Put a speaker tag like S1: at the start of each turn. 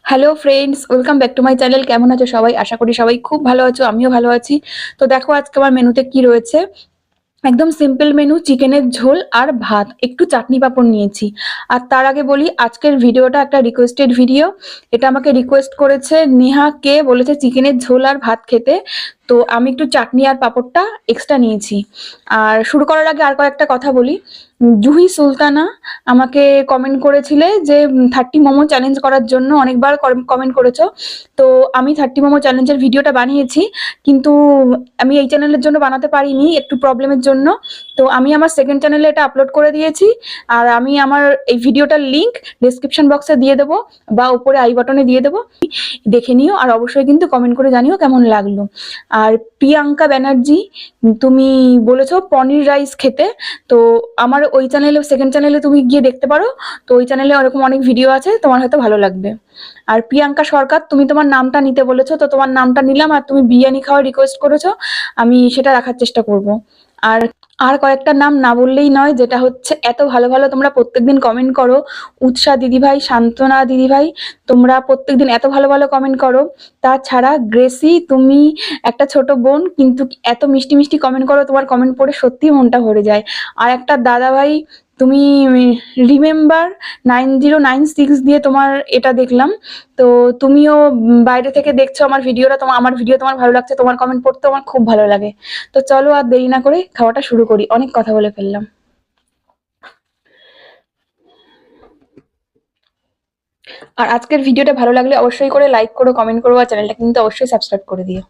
S1: Hello friends, welcome back to my channel. কেমন আছো সবাই? আশা করি সবাই খুব ভালো আছো, আমিও ভালো আছি। তো দেখো আজকে আমার মেনুতে কি রয়েছে। একদম সিম্পল মেনু, চিকেনের ঝোল আর ভাত, একটু চাটনি পাঁপড় নিয়েছি। আর তার আগে বলি, আজকের ভিডিওটা একটা রিকোয়েস্টেড ভিডিও। এটা আমাকে রিকোয়েস্ট করেছে নেহা, কে বলেছে চিকেনের ঝোল আর ভাত খেতে। তো আমি একটু চাটনি আর পাঁপড়টা এক্সট্রা নিয়েছি। আর শুরু করার আগে আর কয়েকটা কথা বলি। জুহি সুলতানা আমাকে কমেন্ট করেছিলে যে 30 মোমো চ্যালেঞ্জ করার জন্য, অনেকবার কমেন্ট করেছো। তো আমি 30 মোমো চ্যালেঞ্জের ভিডিওটা বানিয়েছি, কিন্তু আমি এই চ্যানেলের জন্য বানাতে পারিনি, একটু প্রবলেমের জন্য। তো আমি আমার সেকেন্ড চ্যানেলে এটা আপলোড করে দিয়েছি। আর আমি আমার এই ভিডিওটার লিংক ডেসক্রিপশন বক্সে দিয়ে দেবো, বা উপরে আই বাটনে দিয়ে দেবো, দেখে নিও। আর অবশ্যই কিন্তু কমেন্ট করে জানিও কেমন লাগলো। আর প্রিয়াঙ্কা ব্যানার্জি, তুমি বলেছো পনির রাইস খেতে। তো আমার ওই চ্যানেলে, সেকেন্ড চ্যানেলে তুমি গিয়ে দেখতে পারো। তো ওই চ্যানেলে ওরকম অনেক ভিডিও আছে, তোমার হয়তো ভালো লাগবে। আর প্রিয়াঙ্কা সরকার, তুমি তোমার নামটা নিতে বলেছো, তো তোমার নামটা নিলাম। আর তুমি বিরিয়ানি খাওয়ার রিকোয়েস্ট করেছো, আমি সেটা রাখার চেষ্টা করব। আর আর কয়েকটা নাম না বললেই নয়, যেটা হচ্ছে এত ভালো ভালো তোমরা প্রত্যেকদিন কমেন্ট করো। উৎসা দিদিভাই, সান্ত্বনা দিদিভাই, তোমরা প্রত্যেকদিন এত ভালো ভালো কমেন্ট করো। তাছাড়া গ্রেসি, তুমি একটা ছোট বোন, কিন্তু এত মিষ্টি মিষ্টি কমেন্ট করো, তোমার কমেন্ট পড়ে সত্যি মনটা ভরে যায়। আর একটা দাদা ভাই, তুমি রিমেম্বার 9096 দিয়ে তোমার এটা দেখলাম। তো তুমিও বাইরে থেকে দেখছো আমার ভিডিওটা, আমার ভিডিও তোমার ভালো লাগছে, তোমার কমেন্ট পড়তে আমার খুব ভালো লাগে। তো চলো আর দেরি না করে খাওয়াটা শুরু করি, অনেক কথা বলে ফেললাম। আর আজকের ভিডিওটা ভালো লাগলে অবশ্যই করে লাইক করো, কমেন্ট করো, আর চ্যানেলটা কিন্তু অবশ্যই সাবস্ক্রাইব করে দিও।